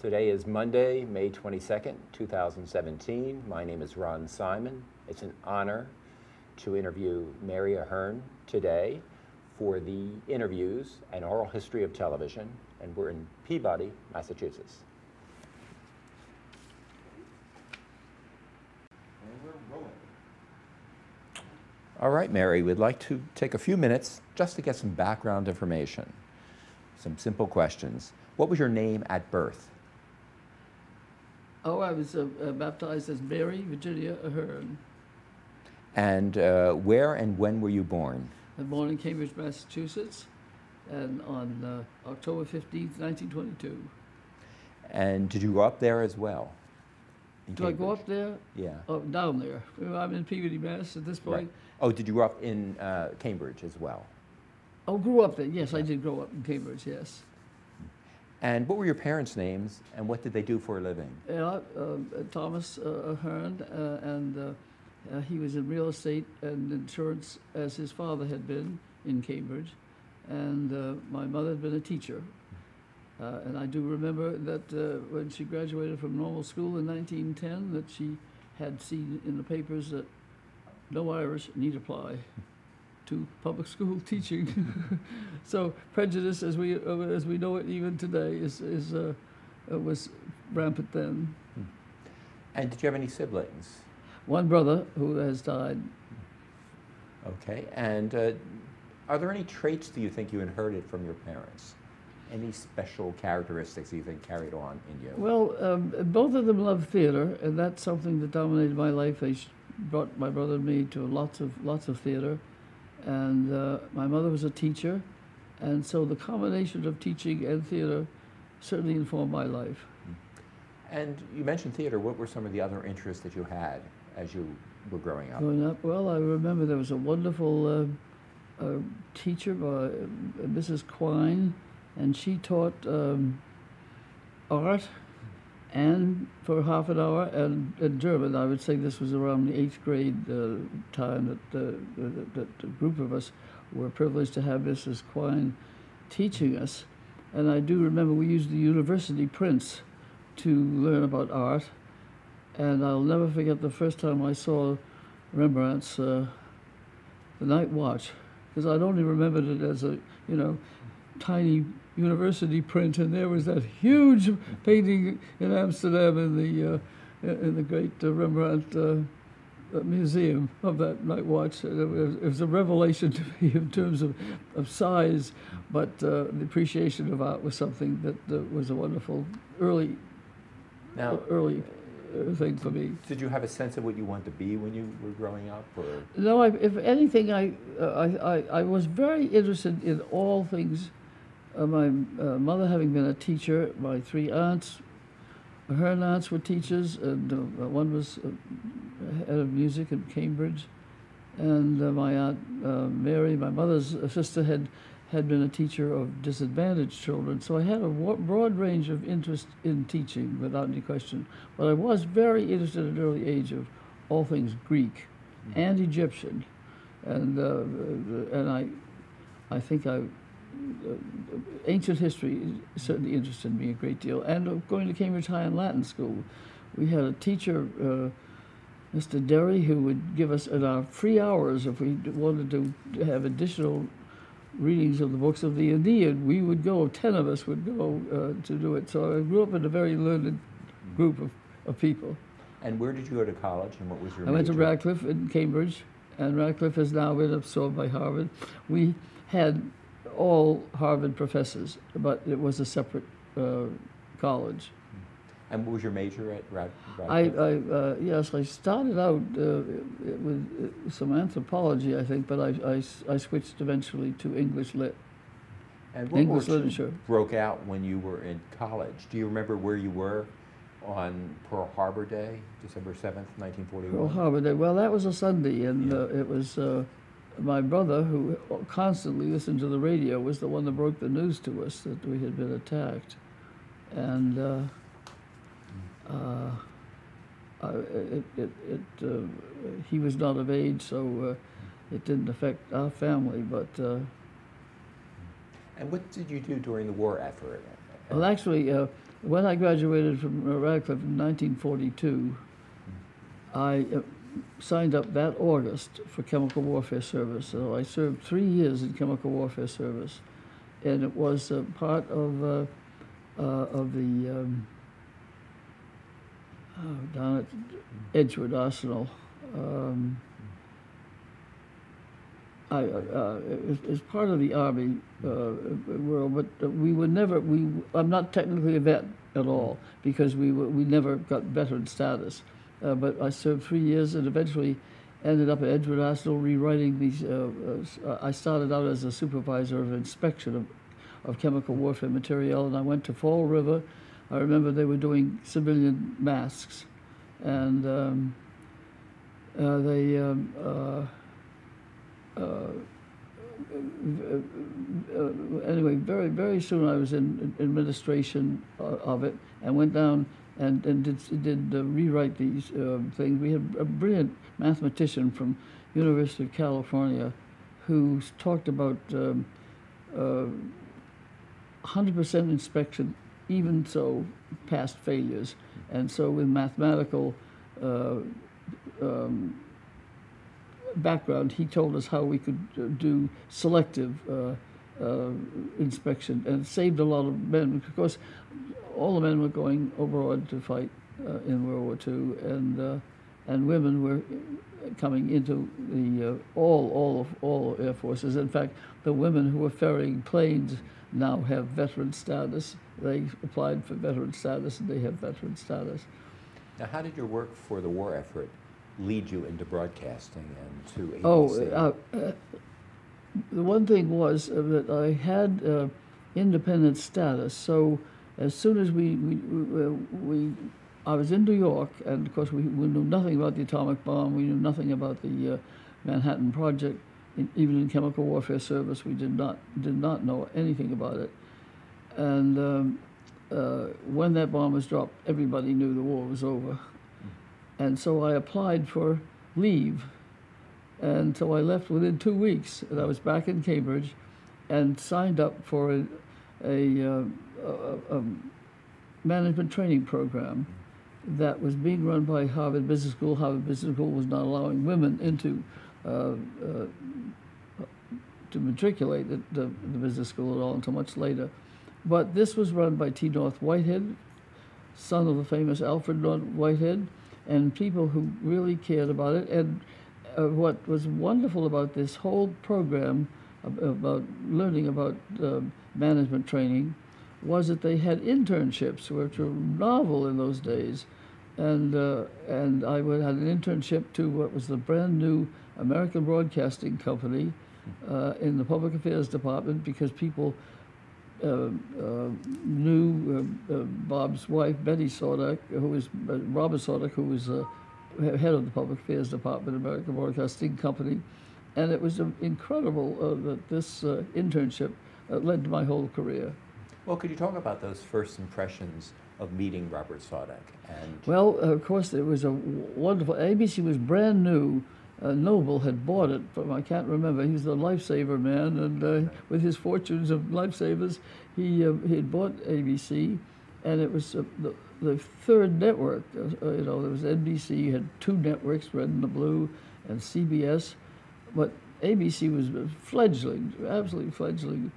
Today is Monday, May 22nd, 2017. My name is Ron Simon. It's an honor to interview Mary Ahern today for the Interviews and Oral History of Television, and we're in Peabody, Massachusetts. And we're rolling. All right, Mary, we'd like to take a few minutes just to get some background information, some simple questions. What was your name at birth? Oh, I was baptized as Mary Virginia Ahern. And where and when were you born? I was born in Cambridge, Massachusetts, and on October 15th, 1922. And did you grow up there as well? Do I go up there? Yeah. Oh, down there. I'm in Peabody, Mass. at this point. Right. Oh, did you grow up in Cambridge as well? Oh, grew up there. Yes, I did grow up in Cambridge, yes. And what were your parents' names, and what did they do for a living? Thomas Ahern, and he was in real estate and insurance, as his father had been in Cambridge. And my mother had been a teacher. And I do remember that when she graduated from normal school in 1910, that she had seen in the papers that no Irish need apply to public school teaching. So prejudice, as we know it even today, was rampant then. And did you have any siblings? One brother who has died. Okay. And are there any traits that you think you inherited from your parents? Any special characteristics you think carried on in you? Well, both of them loved theater, and that's something that dominated my life. They brought my brother and me to lots of theater. And my mother was a teacher, and so the combination of teaching and theater certainly informed my life. And you mentioned theater. What were some of the other interests that you had as you were growing up? Growing up, well, I remember there was a wonderful teacher, Mrs. Quine, and she taught art and for half an hour, and German. I would say this was around the 8th grade time that a group of us were privileged to have Mrs. Quine teaching us. And I do remember we used the university prints to learn about art. And I'll never forget the first time I saw Rembrandt's The Night Watch, because I'd only remembered it as a, tiny university print, and there was that huge painting in Amsterdam in the great Rembrandt museum of that Night Watch. It was a revelation to me in terms of size, but the appreciation of art was something that was a wonderful early thing for me. Did you have a sense of what you wanted to be when you were growing up, or? No, if anything, I was very interested in all things. My mother having been a teacher, my 3 aunts, her aunts were teachers, and one was head of music in Cambridge, and my aunt Mary, my mother's sister, had been a teacher of disadvantaged children. So I had a broad range of interest in teaching, without any question. But I was very interested at an early age of all things Greek and Egyptian, and I think ancient history certainly interested me a great deal. And going to Cambridge High and Latin School, we had a teacher, Mr. Derry, who would give us in our free hours, if we wanted to have additional readings of the books of the Aeneid, we would go, 10 of us would go to do it. So I grew up in a very learned group of people. And where did you go to college, and what was your I went to major? Radcliffe in Cambridge, and Radcliffe has now been absorbed by Harvard. We had all Harvard professors, but it was a separate college. And what was your major at Radcliffe? Yes, I started out with some anthropology, I think, but I switched eventually to English Lit. And what English War II literature broke out when you were in college. Do you remember where you were on Pearl Harbor Day, December 7th, 1941? Pearl Harbor Day. Well, that was a Sunday, and it was my brother, who constantly listened to the radio, was the one that broke the news to us that we had been attacked. And he was not of age, so it didn't affect our family. But and what did you do during the war effort? well, actually, when I graduated from Radcliffe in 1942, I signed up that August for chemical warfare service. So I served 3 years in chemical warfare service, and it was part of the down at Edgewood Arsenal. As part of the Army world, but we were never. I'm not technically a vet at all because we never got veteran status. But I served 3 years and eventually ended up at Edgewood Arsenal rewriting these. I started out as a supervisor of inspection of chemical warfare material, and I went to Fall River. I remember they were doing civilian masks, and anyway, very soon I was in administration of it, and went down and did rewrite these things. We had a brilliant mathematician from University of California who talked about 100% inspection, even so past failures. And so with mathematical background, he told us how we could do selective inspection, and it saved a lot of men. Of course, all the men were going abroad to fight in World War II, and women were coming into the all air forces. In fact, the women who were ferrying planes now have veteran status. They applied for veteran status, and they have veteran status. Now, how did your work for the war effort lead you into broadcasting and to ABC? The one thing was that I had independent status. So as soon as I was in New York, and of course we knew nothing about the atomic bomb. We knew nothing about the Manhattan Project. Even in chemical warfare service, we did not know anything about it. And when that bomb was dropped, everybody knew the war was over. And so I applied for leave, and so I left within 2 weeks, and I was back in Cambridge, and signed up for a management training program that was being run by Harvard Business School. Harvard Business School was not allowing women into to matriculate at the business school at all until much later. But this was run by T. North Whitehead, son of the famous Alfred North Whitehead, and people who really cared about it. And what was wonderful about this whole program about learning about management training was that they had internships, which were novel in those days. And I had an internship to what was the brand new American Broadcasting Company in the Public Affairs Department, because people knew Bob's wife, Betty Sordak, who was Robert Sordak, who was head of the Public Affairs Department, American Broadcasting Company. And it was incredible that this internship led to my whole career. Well, could you talk about those first impressions of meeting Robert Sordak? And well, of course, it was a wonderful. ABC was brand new. Noble had bought it from, I can't remember. He was the lifesaver man, and with his fortunes of lifesavers, he had bought ABC, and it was the third network. There was NBC, you had two networks, Red and the Blue, and CBS, but ABC was fledgling, absolutely fledgling.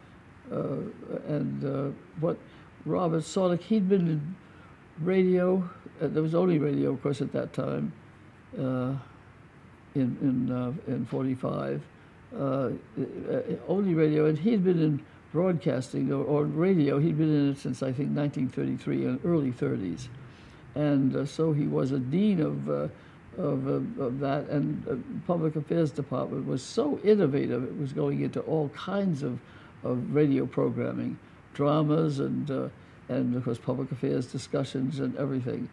What Robert Sordak, he'd been in radio. There was only radio, of course, at that time. In 45, only radio, and he'd been in broadcasting or radio. He'd been in it since I think 1933, in early 30s, and so he was a dean of that. And Public Affairs Department was so innovative; it was going into all kinds of radio programming, dramas, and of course public affairs discussions and everything.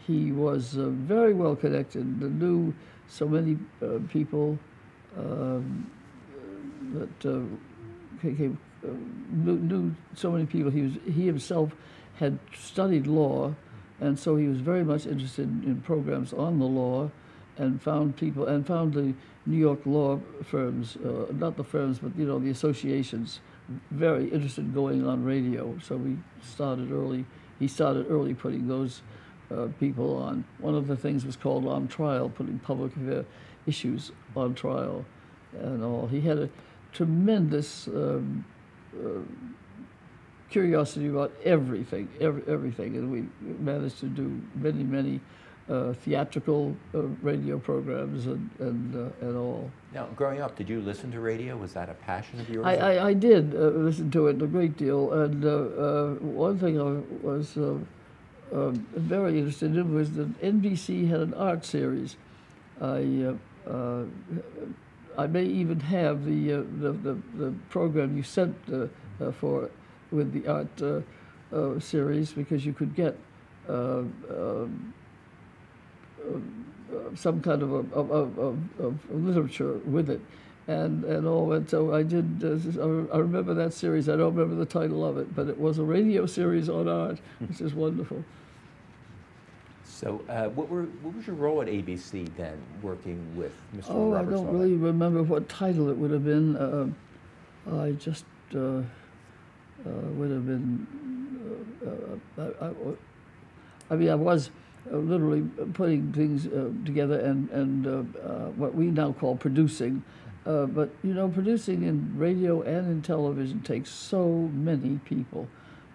He was very well connected. Knew so many people knew so many people. He himself had studied law, and so he was very much interested in programs on the law, and found the New York law firms, not the firms, but the associations, very interested in going on radio. So we started early. he started early putting those people on. One of the things was called On Trial, putting public issues on trial and all. He had a tremendous curiosity about everything, everything, and we managed to do many theatrical radio programs and all. Now, growing up, did you listen to radio? Was that a passion of yours? I did listen to it a great deal, and one thing I was very interested in was that NBC had an art series. I may even have the program you sent for with the art series, because you could get some kind of literature with it, and all. And so I did. I remember that series. I don't remember the title of it, but it was a radio series on art, which is wonderful. So, what was your role at ABC then, working with Mr. Oh, Robert I don't Salek? really remember what title it would have been. I just would have been. I mean, I was literally putting things together and what we now call producing. But you know, producing in radio and in television takes so many people.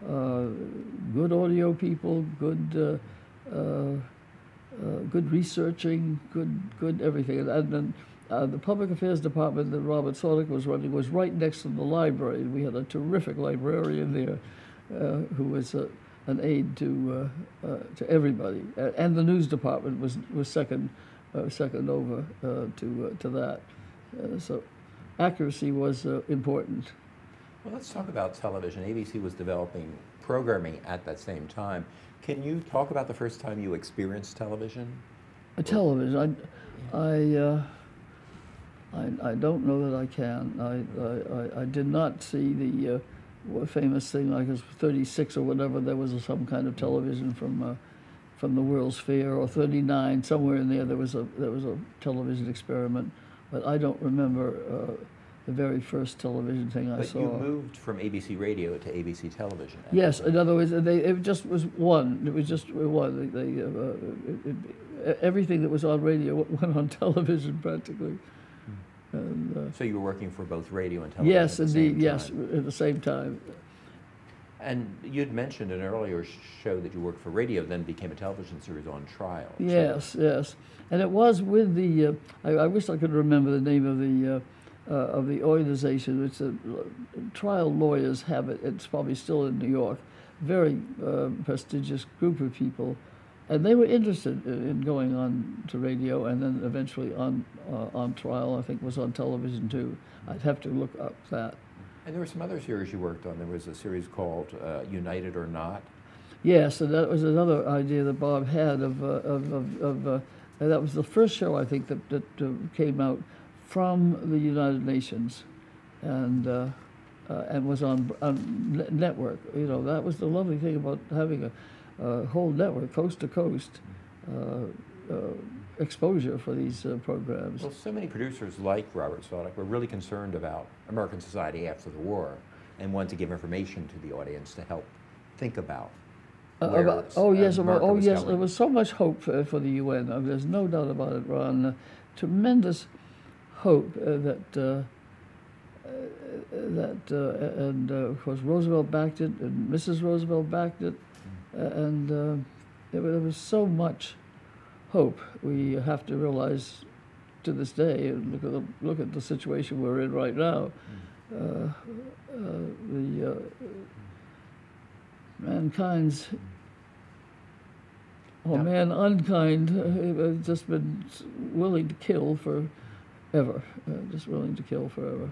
Good audio people, good researching, good everything. And then the public affairs department that Robert Salek was running was right next to the library. We had a terrific librarian there who was an aid to everybody. And the news department was second over to that. So accuracy was important. Well, let's talk about television. ABC was developing programming at that same time. Can you talk about the first time you experienced television? Television, I don't know that I can. I did not see the famous thing, like it was 36 or whatever. There was some kind of television from the World's Fair, or 39, somewhere in there. There was a television experiment, but I don't remember the very first television thing I saw. But you moved from ABC Radio to ABC Television. Yes, in other words, it just was one. It was just one. Everything that was on radio went on television practically. And, so you were working for both radio and television? Yes, indeed. Yes, at the same time. And you'd mentioned in an earlier show that you worked for radio, then became a television series On Trial. Yes, yes, and it was with the. I wish I could remember the name of the organization. It's a trial lawyers have it. It's probably still in New York. Very prestigious group of people, and they were interested in going on to radio, and then eventually on trial. I think was on television too. I'd have to look up that. And there were some other series you worked on. There was a series called United or Not. Yes, and that was another idea that Bob had of that was the first show I think that came out from the United Nations, and was on network. You know, that was the lovely thing about having a whole network, coast to coast, exposure for these programs. Well, so many producers like Robert Salek were really concerned about American society after the war and wanted to give information to the audience to help think about where yes, America was yes, going. there was so much hope for the UN. There's no doubt about it, Ron. Tremendous hope that and of course Roosevelt backed it, and Mrs. Roosevelt backed it, and there was so much hope. We have to realize to this day, and look at the situation we're in right now. Mankind's, or man unkind, has just been willing to kill forever, just willing to kill forever.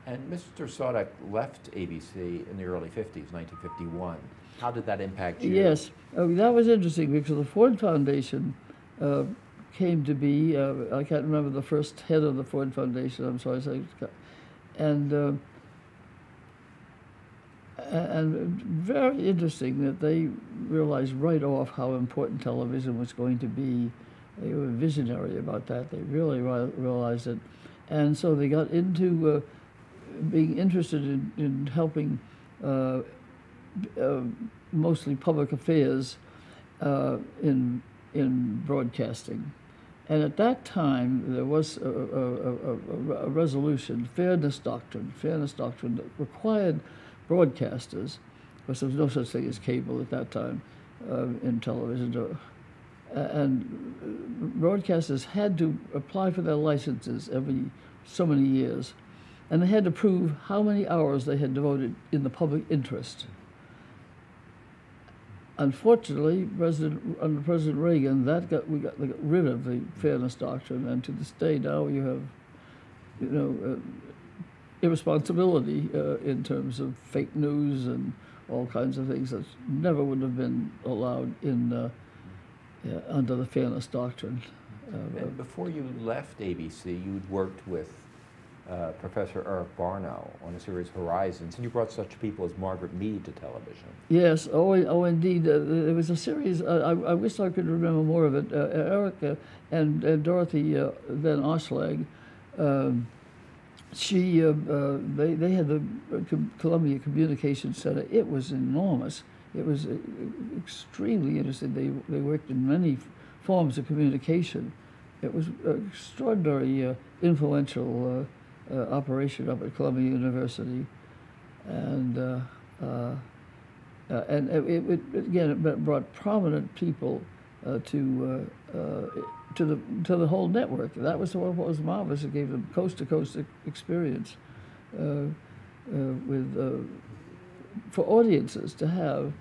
And Mr. Salek left ABC in the early 50s, 1951. How did that impact you? Yes, that was interesting because the Ford Foundation came to be. I can't remember the first head of the Ford Foundation. I'm sorry, and very interesting that they realized right off how important television was going to be. They were visionary about that. They really realized it, and so they got into being interested in helping mostly public affairs in broadcasting. And at that time, there was a resolution, fairness doctrine that required broadcasters, because there was no such thing as cable at that time in television, and broadcasters had to apply for their licenses every so many years, and they had to prove how many hours they had devoted in the public interest. Unfortunately, under President Reagan, we got rid of the fairness doctrine, and to this day now you have, irresponsibility in terms of fake news and all kinds of things that never would have been allowed in under the fairness doctrine. And before you left ABC, you'd worked with Professor Eric Barnow on a series Horizons, and you brought such people as Margaret Mead to television. Yes, indeed. There was a series, I wish I could remember more of it. Eric and Dorothy Van Oshlag, they had the Columbia Communication Center. It was enormous. It was extremely interesting. They worked in many forms of communication. It was an extraordinary influential operation up at Columbia University, and it brought prominent people to the whole network. That was what was marvelous. It gave them coast to coast experience for audiences to have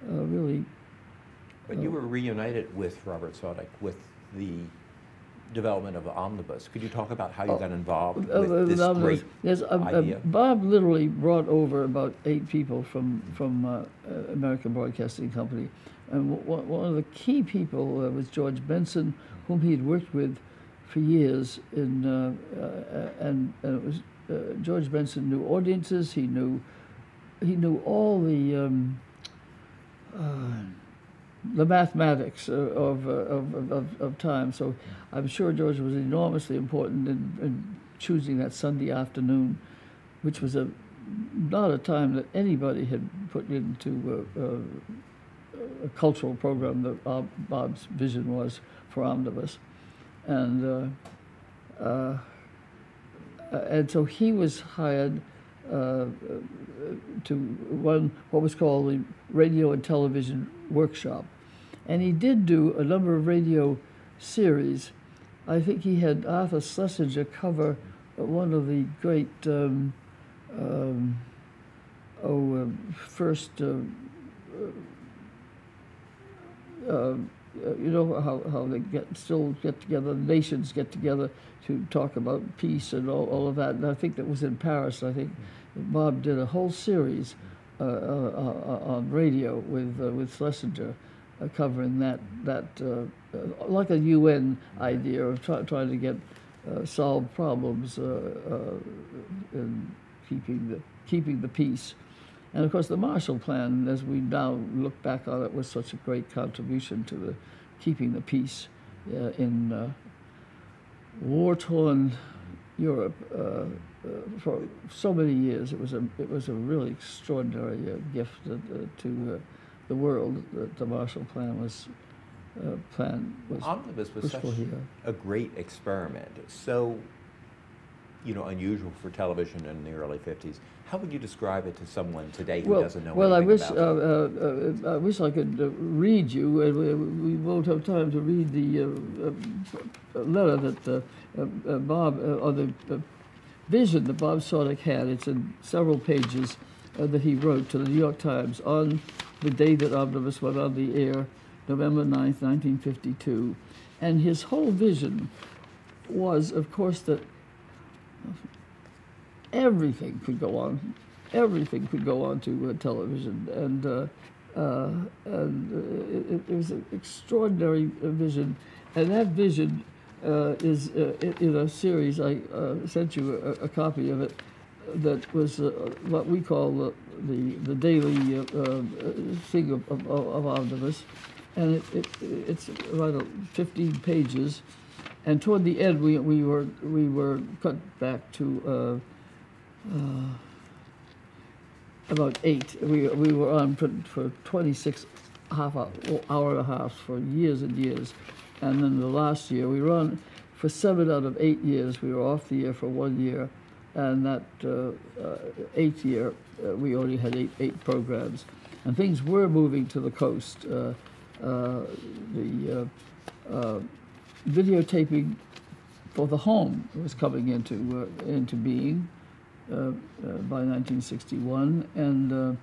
really. But you were reunited with Robert Sodick with the development of the omnibus. Could you talk about how you got involved with this great idea? Bob literally brought over about 8 people from American Broadcasting Company, and one of the key people was George Benson, whom he had worked with for years. And it was George Benson knew audiences. He knew all the mathematics of time. So I'm sure George was enormously important in choosing that Sunday afternoon, which was not a time that anybody had put into a cultural program that Bob's vision was for Omnibus. And so he was hired to run what was called the Radio and Television Workshop. And he did do a number of radio series. I think he had Arthur Schlesinger cover one of the great first you know how they still get together, nations get together to talk about peace and all of that. And I think that was in Paris. I think Bob did a whole series on radio with Schlesinger, covering that like a UN idea of trying to get solve problems in keeping the peace. And of course, the Marshall Plan, as we now look back on it, was such a great contribution to the keeping the peace in war-torn Europe for so many years. It was a really extraordinary gift to the world that the Marshall Plan was. Omnibus was such a great experiment. So, unusual for television in the early 50s. How would you describe it to someone today who doesn't know anything about it? I wish I could read you. We won't have time to read the letter that Bob, or the vision that Bob Sodick had. It's in several pages that he wrote to the New York Times on the day that Omnibus went on the air, November 9th, 1952. And his whole vision was, of course, that everything could go on. Everything could go on to television, and it was an extraordinary vision. And that vision is in a series. I sent you a copy of it. That was what we call the daily thing of Omnibus, and it's about 15 pages. And toward the end, we were cut back to about 8. We were on for 26 hour and a half for years and years. And then the last year, we were on for 7 out of 8 years. We were off the air for 1 year. And that 8th year, we only had eight programs. And things were moving to the coast. The videotaping for the home was coming into being by 1961, and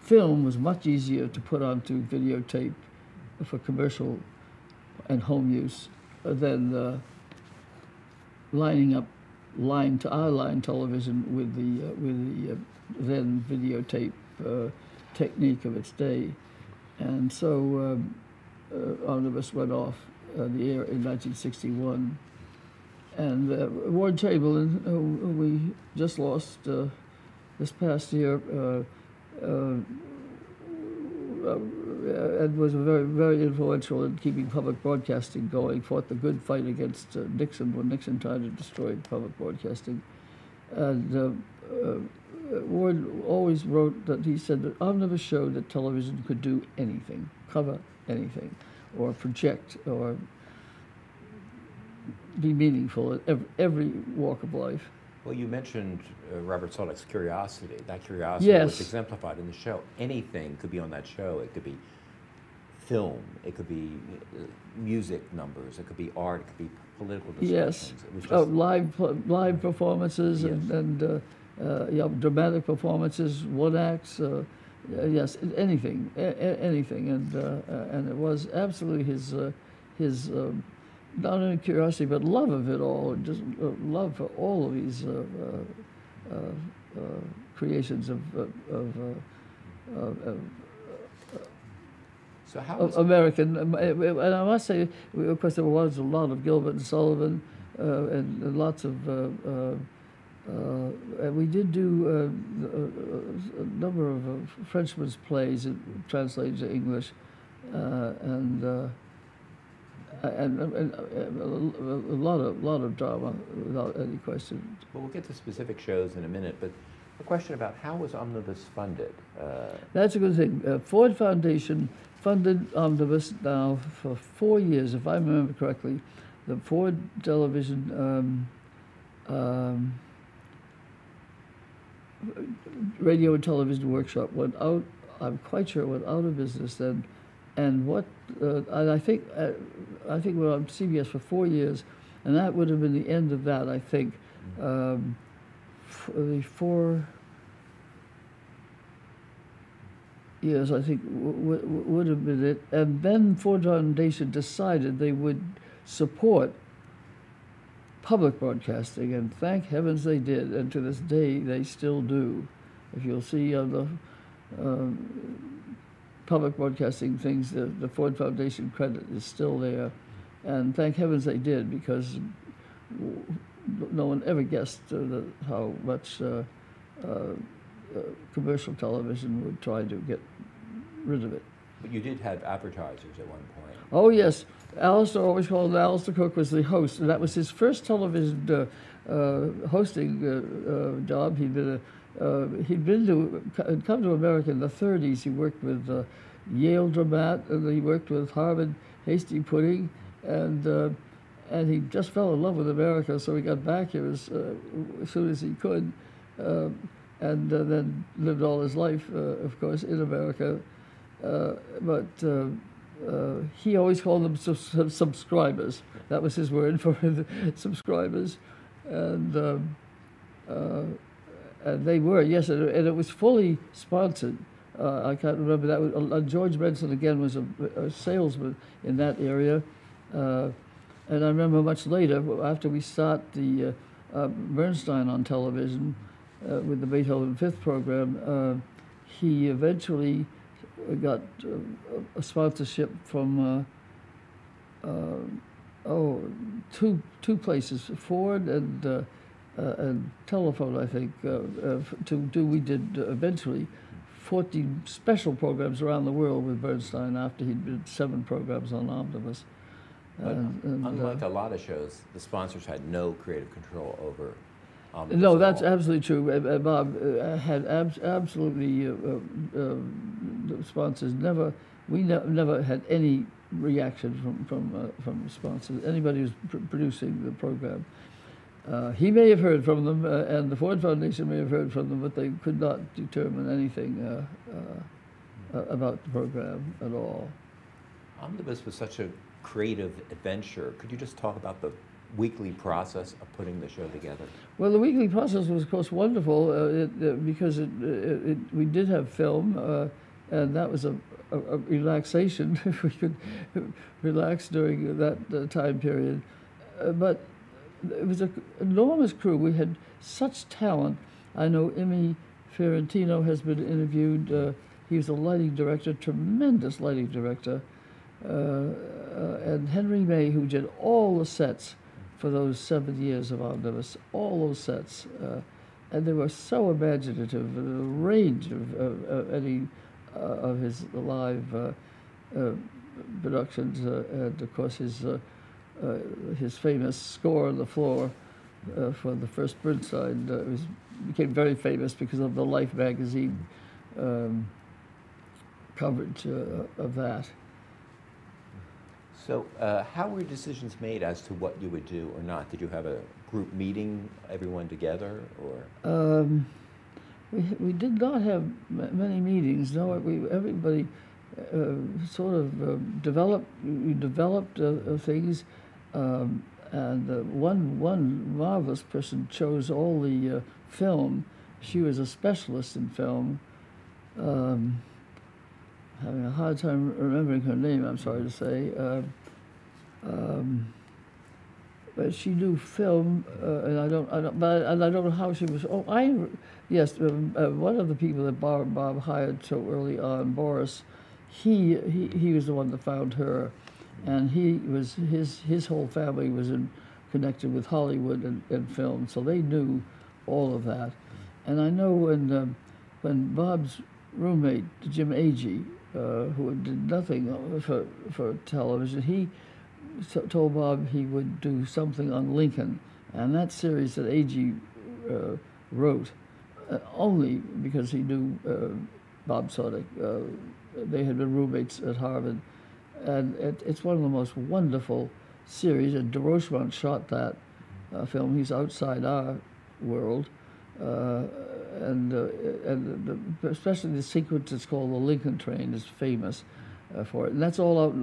film was much easier to put onto videotape for commercial and home use than lining up line television with the then videotape technique of its day. And so Omnibus went off the air in 1961. And Ward Chamberlain, who we just lost this past year, and was very, very influential in keeping public broadcasting going, fought the good fight against Nixon when Nixon tried to destroy public broadcasting. And Ward always wrote that he said that Omnibus showed that television could do anything, cover anything, or project, or be meaningful at every walk of life. Well, you mentioned Robert Solek's curiosity. That curiosity Yes. was exemplified in the show. Anything could be on that show. It could be film. It could be music numbers. It could be art. It could be political discussions. Yes. It was just Live performances. Yes. and dramatic performances, one acts. Yes, anything, anything, and it was absolutely his not only curiosity but love of it all, just love for all of these creations of so how was American. And I must say, of course, there was a lot of Gilbert and Sullivan, and lots of. We did do a number of Frenchman's plays translated to English, and a lot of drama, without any question. Well, we'll get to specific shows in a minute, but a question about how was Omnibus funded? That's a good thing. Ford Foundation funded Omnibus now for 4 years, if I remember correctly. The Ford Television Radio and Television Workshop went out. I'm quite sure it went out of business then. And what and I think we were on CBS for 4 years, and that would have been the end of that. I think the 4 years, I think, would have been it. And then Ford Foundation decided they would support public broadcasting, and thank heavens they did, and to this day they still do. If you'll see on the public broadcasting things, the Ford Foundation credit is still there, and thank heavens they did, because no one ever guessed how much commercial television would try to get rid of it. But you did have advertisers at one point. Oh yes, Alistair, always called Alistair Cook, was the host, and that was his first television hosting job. He'd come to America in the 30s. He worked with Yale Dramat, and he worked with Harvard Hasty Pudding, and he just fell in love with America. So he got back here as soon as he could, and then lived all his life, of course, in America. But he always called them subscribers. That was his word for subscribers, and they were, yes, and it was fully sponsored. I can't remember that. George Benson again was a salesman in that area, and I remember much later, after we start the Bernstein on television with the Beethoven Fifth program, he eventually got a sponsorship from two places, Ford and Telephone, I think. We did eventually 14 special programs around the world with Bernstein after he'd did 7 programs on Omnibus. But unlike a lot of shows, the sponsors had no creative control over omnibus No, at that's all? absolutely true. Bob had absolutely the sponsors never. Never had any reaction from sponsors. Anybody who's producing the program. He may have heard from them, and the Ford Foundation may have heard from them, but they could not determine anything about the program at all. Omnibus was such a creative adventure. Could you just talk about the weekly process of putting the show together? Well, the weekly process was, of course, wonderful because we did have film, and that was a relaxation. We could relax during that time period. But it was an enormous crew. We had such talent. I know Emmy Ferrantino has been interviewed. He was a lighting director, tremendous lighting director. And Henry May, who did all the sets for those 7 years of Omnibus, all those sets. And they were so imaginative, the range of his live productions, and of course his famous score on the floor for the first Burnside became very famous because of the Life magazine coverage of that. So how were decisions made as to what you would do or not? Did you have a group meeting, everyone together, or? We did not have many meetings. No, everybody sort of developed things, and one marvelous person chose all the film. She was a specialist in film. Having a hard time remembering her name, I'm sorry to say. But she knew film, and I don't know how she was. Yes, one of the people that Bob hired so early on, Boris, he was the one that found her, and his whole family was connected with Hollywood and film, so they knew all of that. And I know when Bob's roommate Jim Agee, who did nothing for television, he told Bob he would do something on Lincoln, and that series that Agee wrote, only because he knew Bob Sodick. They had been roommates at Harvard, and it's one of the most wonderful series. And DeRochemont shot that film. He's outside our world, and especially the sequence that's called the Lincoln Train is famous for it, and that's all out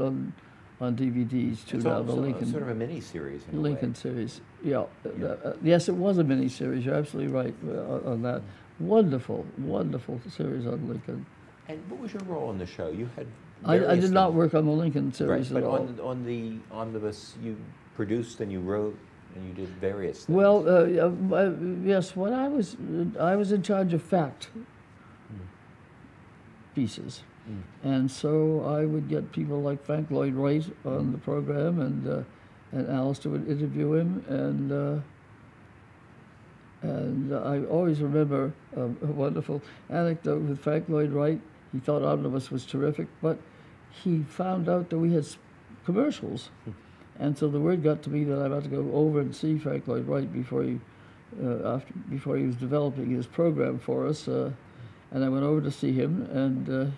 on DVDs too. It's now the Lincoln, sort of a mini series. In Lincoln a way. Series, yeah. Yes, it was a mini series. You're absolutely right on that. Wonderful series on Lincoln. And what was your role in the show? You had. I did not work on the Lincoln series right, at all. But on the omnibus, you produced and you wrote and you did various things. Well, yes. When I was in charge of fact pieces, and so I would get people like Frank Lloyd Wright on the program, and Alistair would interview him, and I always remember a wonderful anecdote with Frank Lloyd Wright. He thought Omnibus was terrific, but he found out that we had commercials. And so the word got to me that I had to go over and see Frank Lloyd Wright before he was developing his program for us. And I went over to see him, and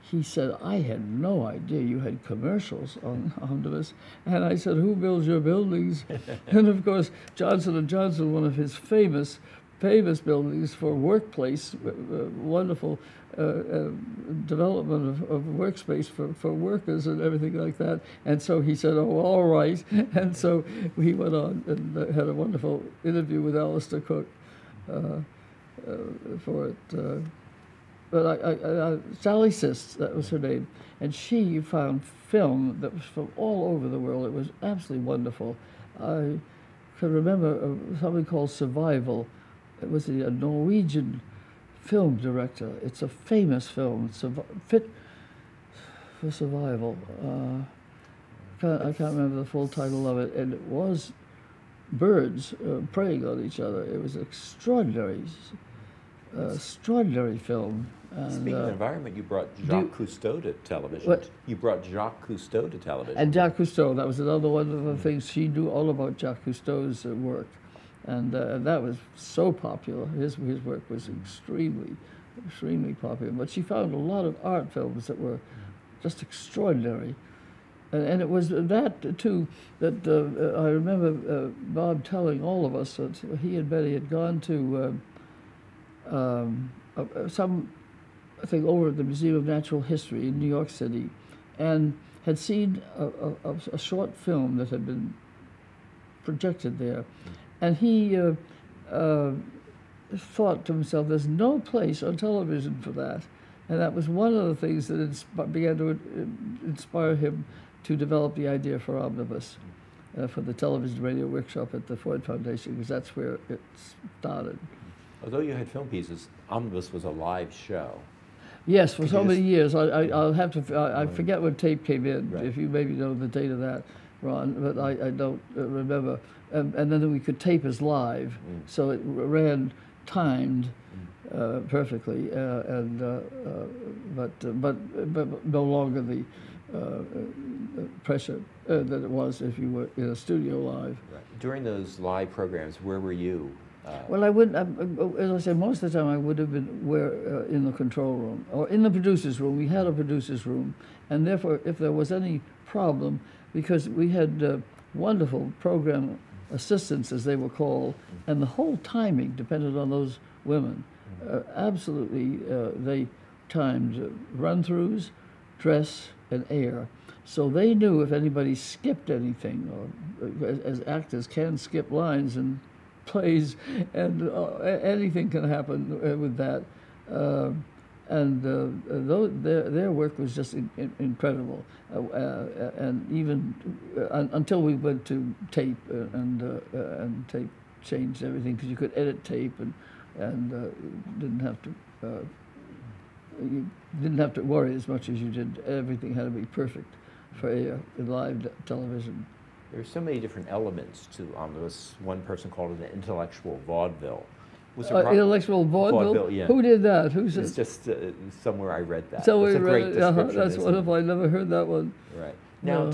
he said, "I had no idea you had commercials on Omnibus." And I said, "Who builds your buildings?" And of course, Johnson & Johnson, one of his famous buildings for workplace, wonderful development of workspace for workers and everything like that. And so he said, "Oh, all right." And so we went on and had a wonderful interview with Alistair Cook for it. But Sally Sist, that was her name, and she found film that was from all over the world. It was absolutely wonderful. I can remember something called Survival. It was a Norwegian film director. It's a famous film. It's Fit for Survival. I can't remember the full title of it. And it was birds preying on each other. It was extraordinary film. And, speaking of environment, you brought Jacques Cousteau to television. What? You brought Jacques Cousteau to television. And Jacques Cousteau, that was another one of the things. She knew all about Jacques Cousteau's work. and that was so popular. His work was extremely popular. But she found a lot of art films that were just extraordinary. And it was that, too, that I remember Bob telling all of us that he and Betty had gone to something over at the Museum of Natural History in New York City, and had seen a short film that had been projected there. And he thought to himself, there's no place on television for that. And that was one of the things that began to inspire him to develop the idea for Omnibus, for the television radio workshop at the Ford Foundation, because that's where it started. Although you had film pieces, Omnibus was a live show. Yes, for so many years. I'll have to, I forget when tape came in, right. If you maybe know the date of that, Ron, but I don't remember. And then we could tape as live, so it ran timed perfectly, but no longer the pressure that it was if you were in a studio live. Right. During those live programs, where were you? Well, I wouldn't, as I said, most of the time I would have been in the control room or in the producer's room. We had a producer's room, and therefore, if there was any problem, because we had wonderful program assistants, as they were called, and the whole timing depended on those women. Absolutely, they timed run-throughs, dress, and air. So they knew if anybody skipped anything, or as actors can skip lines and plays, and anything can happen with that. Their work was just incredible, and even until we went to tape, and tape changed everything, because you could edit tape and didn't have to. You didn't have to worry as much as you did. Everything had to be perfect for live television. There's so many different elements to Omnibus. One person called it an intellectual vaudeville. Was it intellectual vaudeville? Vaudeville, yeah. Who did that? Who said? It's just somewhere I read that. So it's a great description. That's wonderful. I never heard that one. Right. Now,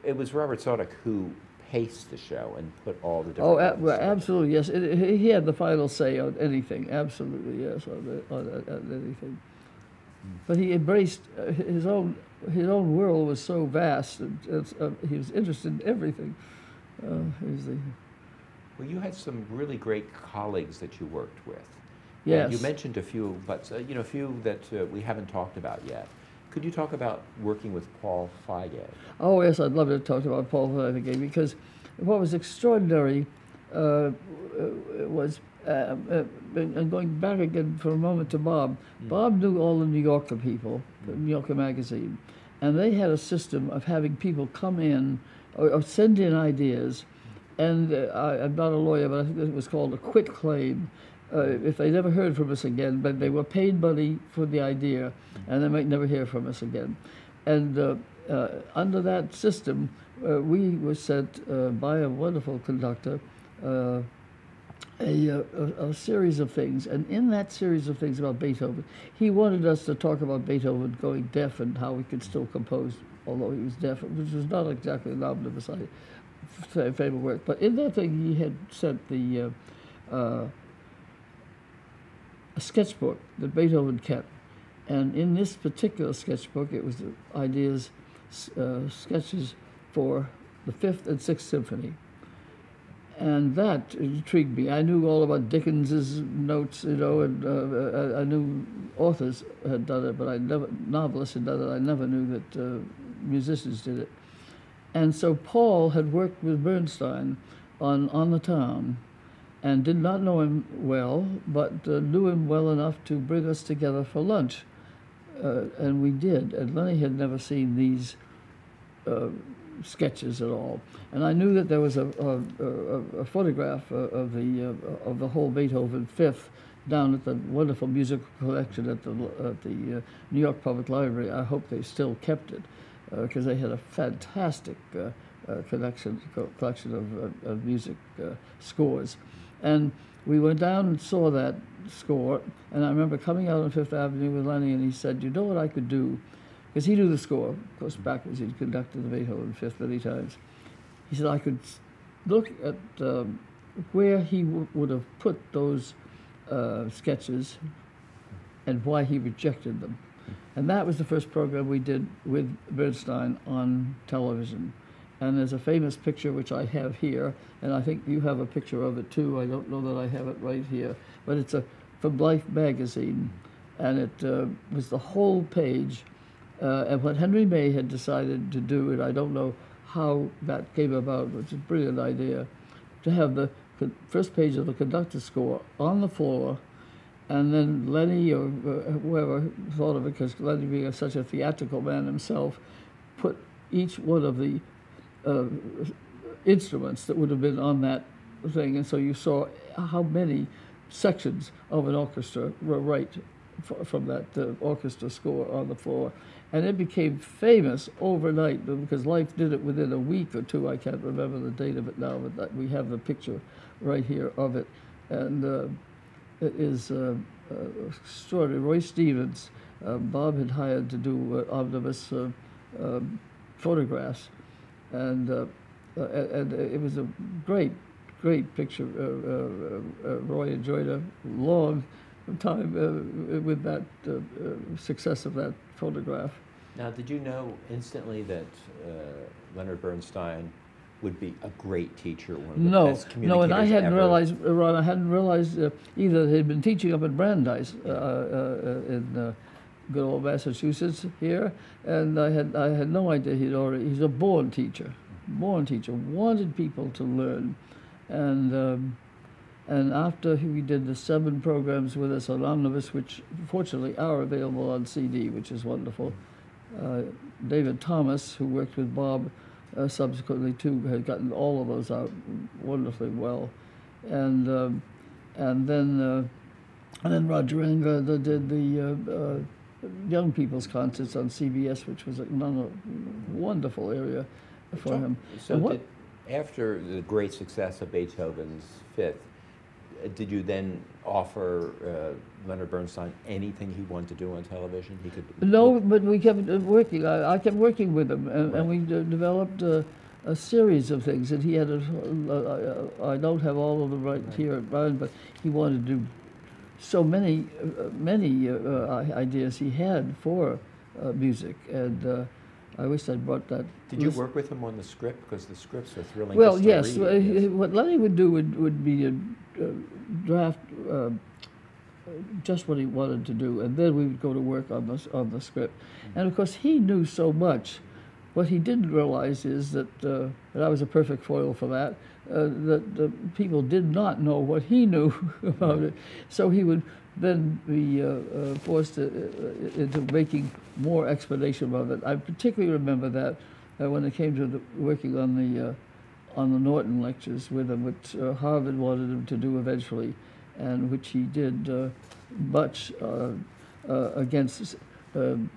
it was Robert Saudick who paced the show and put all the different... well, absolutely, yes. He had the final say on anything. Absolutely, yes, on anything. But he embraced his own world was so vast. He was interested in everything. Well, you had some really great colleagues that you worked with. Yes. And you mentioned a few, but a few that we haven't talked about yet. Could you talk about working with Paul Feige? Oh yes, I'd love to talk about Paul Feige, because what was extraordinary was. And going back again for a moment to Bob, Bob knew all the New Yorker people, the New Yorker magazine, and they had a system of having people come in or send in ideas, and I'm not a lawyer, but I think it was called a quit claim. If they never heard from us again, but they were paid money for the idea, and they might never hear from us again. And under that system, we were sent by a wonderful conductor a series of things, and in that series of things about Beethoven, he wanted us to talk about Beethoven going deaf and how he could still compose, although he was deaf, which was not exactly an omnibus favorite work. But in that thing, he had sent a sketchbook that Beethoven kept, and in this particular sketchbook, it was the ideas, sketches for the Fifth and Sixth Symphony. And that intrigued me. I knew all about Dickens's notes, and I knew authors had done it, but novelists had done it. I never knew that musicians did it. And so Paul had worked with Bernstein on the Town, and did not know him well, but knew him well enough to bring us together for lunch. And we did. And Lenny had never seen these sketches at all, and I knew that there was a photograph of the whole Beethoven Fifth down at the wonderful musical collection at the New York Public Library. I hope they still kept it, because they had a fantastic collection of music scores, and we went down and saw that score. And I remember coming out on Fifth Avenue with Lenny, and he said, "You know what I could do?" Because he knew the score, of course, backwards. He'd conducted the Beethoven Fifth many times. He said, I could look at where he would have put those sketches and why he rejected them. And that was the first program we did with Bernstein on television. And there's a famous picture which I have here, and I think you have a picture of it too. I don't know that I have it right here, but it's from Life magazine, and it was the whole page. And what Henry May had decided to do, and I don't know how that came about, which is a brilliant idea, to have the first page of the conductor's score on the floor, and then Lenny or whoever thought of it, because Lenny being such a theatrical man himself, put each one of the instruments that would have been on that thing, and so you saw how many sections of an orchestra were right from that orchestra score on the floor. And it became famous overnight because Life did it within a week or two. I can't remember the date of it now, but we have the picture right here of it. And it is extraordinary. Roy Stevens, Bob had hired to do omnibus photographs, and it was a great picture. Roy enjoyed a long time with that success of that photograph. Now, did you know instantly that Leonard Bernstein would be a great teacher, one of the best communicators No, and I hadn't ever? realized, Ron, I hadn't realized either that he'd been teaching up at Brandeis in good old Massachusetts here, and I had no idea he's a born teacher, wanted people to learn, and after we did the 7 programs with us on Omnibus, which fortunately are available on CD, which is wonderful, David Thomas, who worked with Bob subsequently too, had gotten all of those out wonderfully well, and then Roger Englund did the young people's concerts on CBS, which was another wonderful area for him. So after the great success of Beethoven's Fifth, did you then offer Leonard Bernstein anything he wanted to do on television? He could. No, but we kept working. I kept working with him, and we developed a series of things. And he had I don't have all of them right here at mind, but he wanted to do so many ideas he had for music, and I wish I'd brought that. Did you work with him on the script? Because the scripts are thrilling. Well, yes. What Lenny would do would be a draft just what he wanted to do, and then we would go to work on the script. And of course, he knew so much. What he didn't realize is that, and I was a perfect foil for that, that people did not know what he knew about it. So he would then be forced into making more explanation about it. I particularly remember that when it came to working on the Norton lectures with him, which Harvard wanted him to do eventually, and which he did much against the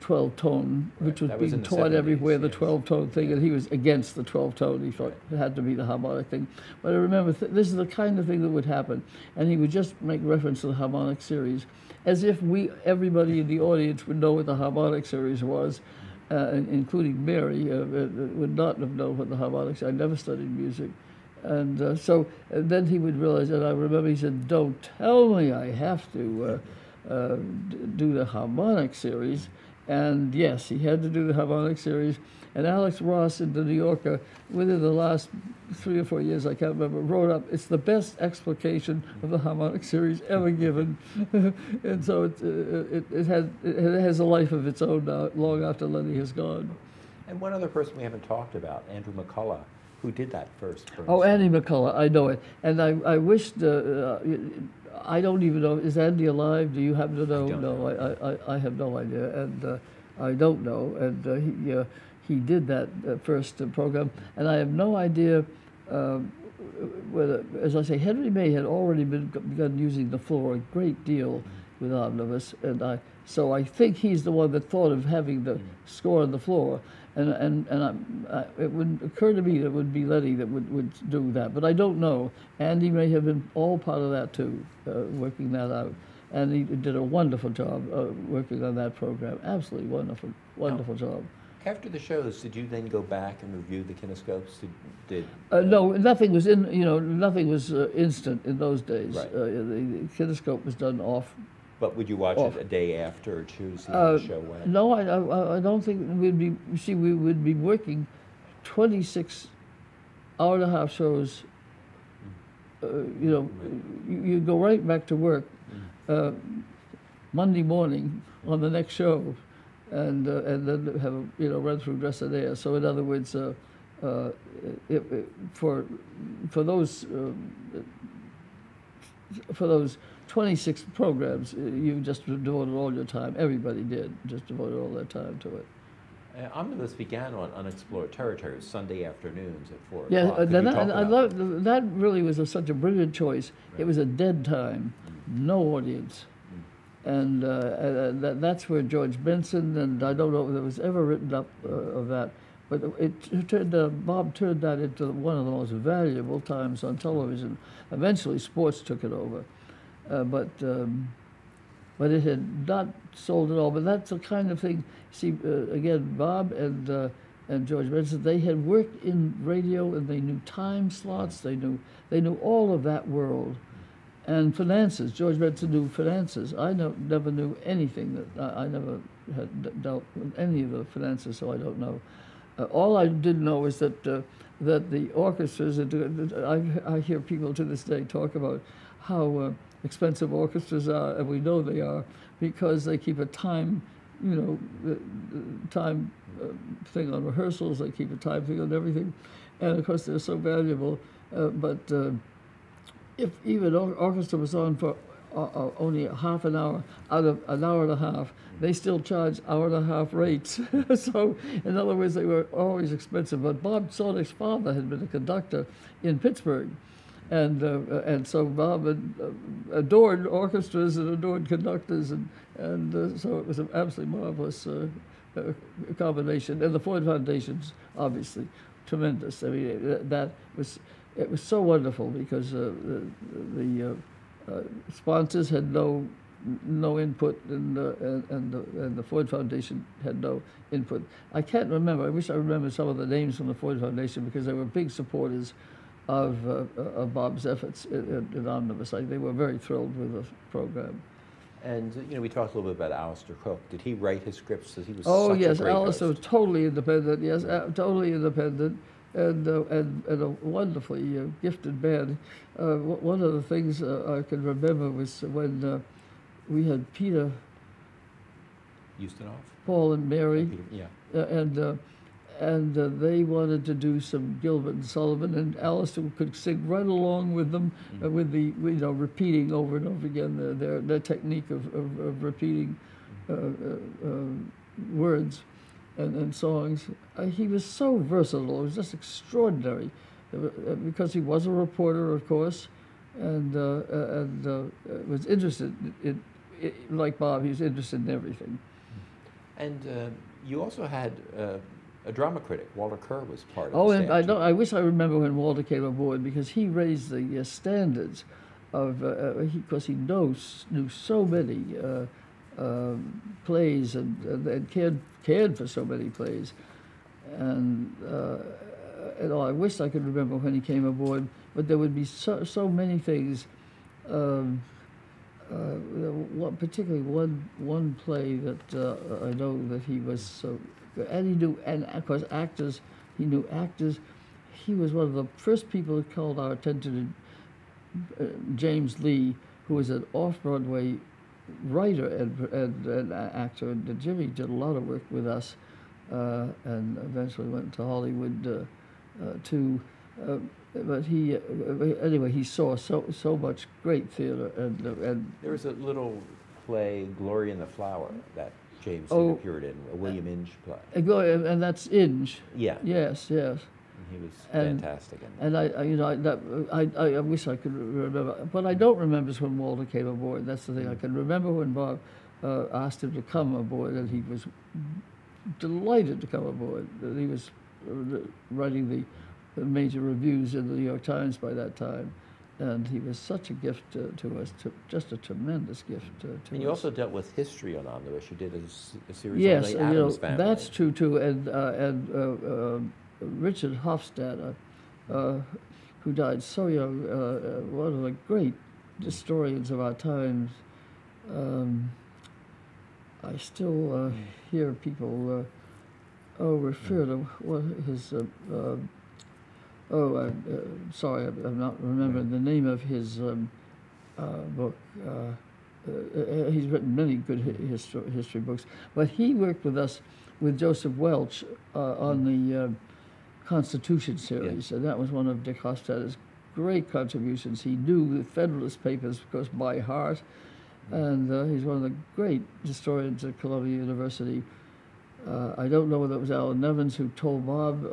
12-tone, which was being taught everywhere, the 12-tone thing, and he was against the 12-tone. He thought it had to be the harmonic thing. But I remember this is the kind of thing that would happen, and he would just make reference to the harmonic series, as if everybody in the audience would know what the harmonic series was, including Mary, would not have known what the harmonic series. I never studied music. And then he would realize, and I remember he said, "Don't tell me I have to do the harmonic series." And yes, he had to do the harmonic series. And Alex Ross in the New Yorker, within the last 3 or 4 years, I can't remember, wrote up, "It's the best explication of the harmonic series ever given." And so it has a life of its own now, long after Lenny has gone. And one other person we haven't talked about, Andrew McCullough, who did that first. Oh, Andy McCullough, I know it. And I wished, I don't even know, is Andy alive? Do you happen to know? No, I have no idea, and I don't know. And he did that first program, and I have no idea whether, as I say, Henry May had already begun using the floor a great deal with Omnibus, and so I think he's the one that thought of having the score on the floor. And it would occur to me that it would be Lenny that would do that, but I don't know. Andy may have been all part of that too, working that out. And he did a wonderful job working on that program. Absolutely wonderful job. After the shows, did you then go back and review the kinescopes? No, nothing was nothing was instant in those days. Right. The kinescope was done off. But would you watch it a day after or two to see how the show went? No, I don't think we'd be. See, we would be working 26 hour-and-a-half shows. You go right back to work Monday morning on the next show, and then have a run through dress and air. So in other words, for those 26 programs, you just devoted all your time. Everybody did just devoted all their time to it. Omnibus began on Unexplored Territories, Sunday afternoons at 4 Yeah, o'clock. I love that. Really was such a brilliant choice. Right. It was a dead time, no audience, and that's where George Benson, and I don't know if there was ever written up of that, but Bob turned that into one of the most valuable times on television. Eventually, sports took it over, but it had not sold at all. But that's the kind of thing. See, again, Bob and George Benson, they had worked in radio, and they knew time slots. They knew all of that world, and finances. George Benson knew finances. I never knew anything. That I never had dealt with any of the finances, so I don't know. All I did know is that the orchestras. I hear people to this day talk about how expensive orchestras are, and we know they are because they keep a time. Time thing on rehearsals, they keep a time thing on everything, and of course they're so valuable. But if even orchestra was on for only half an hour out of an hour and a half, they still charge hour-and-a-half rates. So, in other words, they were always expensive. But Bob Sodek's father had been a conductor in Pittsburgh. And so Bob adored orchestras and adored conductors, and so it was an absolutely marvelous combination. And the Ford Foundation's obviously tremendous. I mean, it was so wonderful because the sponsors had no input, and the Ford Foundation had no input. I can't remember. I wish I remembered some of the names from the Ford Foundation because they were big supporters of Bob's efforts in Omnibus. They were very thrilled with the program. And we talked a little bit about Alistair Cook. Did he write his scripts? He was such yes, a great Alistair host. Was totally independent. Yes, totally independent, and a wonderfully gifted man. One of the things I can remember was when we had Peter Ustinov, Paul and Mary, Peter, and they wanted to do some Gilbert and Sullivan, and Alistair could sing right along with them, with the repeating over and over again their technique of repeating words and songs. He was so versatile; it was just extraordinary, because he was a reporter, of course, and was interested in, like Bob. He was interested in everything. And you also had. A drama critic, Walter Kerr, was part of the Oh, staff. and I wish I remember when Walter came aboard, because he raised the standards of, because he knew so many plays and cared for so many plays. And I wish I could remember when he came aboard, but there would be so many things. Particularly one play that I know that he was so. And he knew, and of course, actors. He knew actors. He was one of the first people that called our attention to James Lee, who was an off-Broadway writer and actor. And Jimmy did a lot of work with us, and eventually went to Hollywood too. But anyway, he saw so much great theater. And there was a little play, Glory in the Flower, that James appeared in, a William Inge play. And that's Inge. Yeah. Yes. And he was fantastic in that. And I wish I could remember. What I don't remember is when Walter came aboard. That's the thing. I can remember when Bob asked him to come aboard, and he was delighted to come aboard. He was writing the major reviews in the New York Times by that time. and he was such a gift to us, just a tremendous gift to And us. you also dealt with history on Omnibus. You did a series Yes, on the Adams family. that's true too. And Richard Hofstadter, who died so young, one of the great historians of our times. I still hear people refer to what his. Sorry, I'm not remembering the name of his book. He's written many good history books, but he worked with us, with Joseph Welch, on the Constitution series, and that was one of Dick Hofstadter's great contributions. He knew the Federalist Papers, of course, by heart, and he's one of the great historians at Columbia University. I don't know whether it was Alan Nevins who told Bob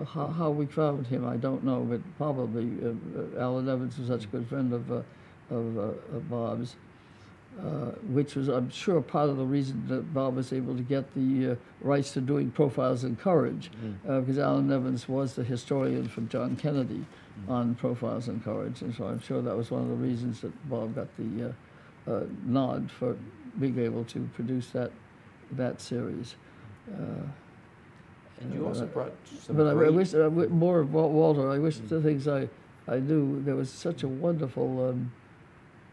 how we found him. I don't know, but probably Alan Nevins was such a good friend of Bob's, which was, I'm sure, part of the reason that Bob was able to get the rights to doing Profiles in Courage, because Alan Nevins was the historian for John Kennedy on Profiles in Courage, and so I'm sure that was one of the reasons that Bob got the nod for being able to produce that series. And you also brought some But great... I wish more of Walter. I wish the things I knew. There was such a wonderful,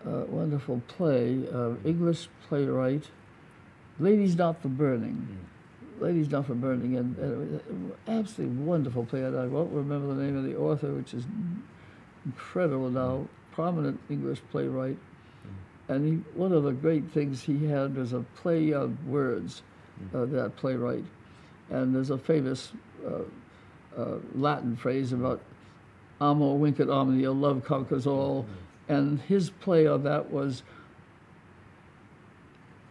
wonderful play, English playwright, Ladies Not for Burning. Ladies Not for Burning, and it was an absolutely wonderful play. And I won't remember the name of the author, which is incredible now, prominent English playwright. And one of the great things he had was a play on words, that playwright. And there's a famous Latin phrase about amo vincat omnia, love conquers all. And his play on that was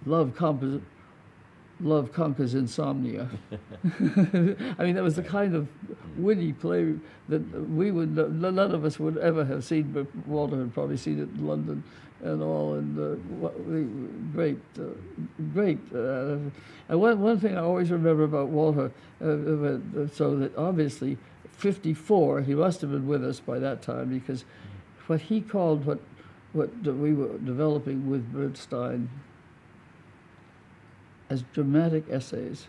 love conquers insomnia. I mean, that was the kind of witty play that none of us would ever have seen, but Walter had probably seen it in London and all, and great. And one thing I always remember about Walter, so that obviously 54, he must have been with us by that time, because what he called what we were developing with Bernstein as dramatic essays.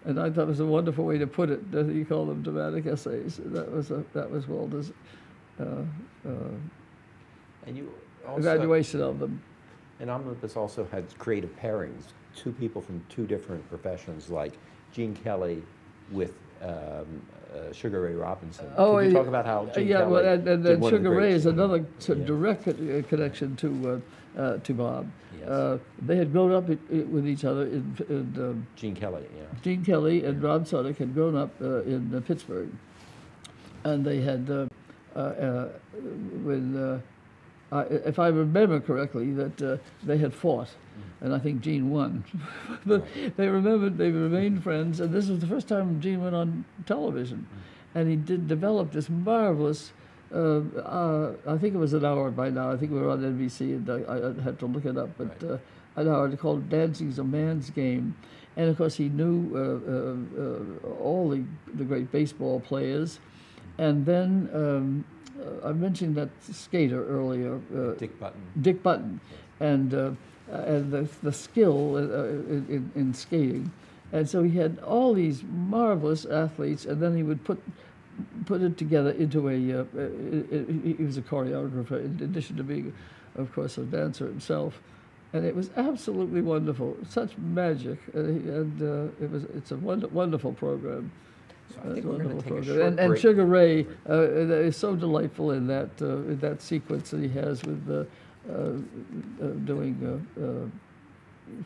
And I thought it was a wonderful way to put it, that he called them dramatic essays. That was Walter's and you also, evaluation of them. And Omnibus also had creative pairings, two people from two different professions, like Gene Kelly with Sugar Ray Robinson. Oh, Could you talk about how Gene Kelly well, and did one of the Sugar Ray greatest- is another direct connection to Bob. Yes. They had grown up with each other in Gene Kelly, yeah. Gene Kelly and Rob Sonic had grown up in Pittsburgh, and they had if I remember correctly, that they had fought, and I think Gene won. But they remained friends, and this was the first time Gene went on television, and he develop this marvelous. I think it was an hour by now. I think we were on NBC, and I had to look it up. But an hour called "Dancing's a Man's Game," and of course he knew all the great baseball players, and then. I mentioned that skater earlier, Dick Button, and the skill in skating, and so he had all these marvelous athletes, and then he would put it together into a. He was a choreographer in addition to being, of course, a dancer himself, and it was absolutely wonderful, such magic, and it's a wonderful program. So I think we're going to take a short break. And Sugar Ray is so delightful in that sequence that he has with doing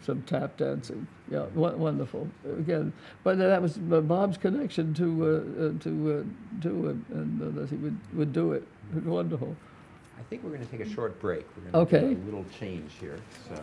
some tap dancing. Yeah, wonderful. Again, but that was Bob's connection to him, and that he would do it. Wonderful. I think we're going to take a short break. We're going to do a little change here. So.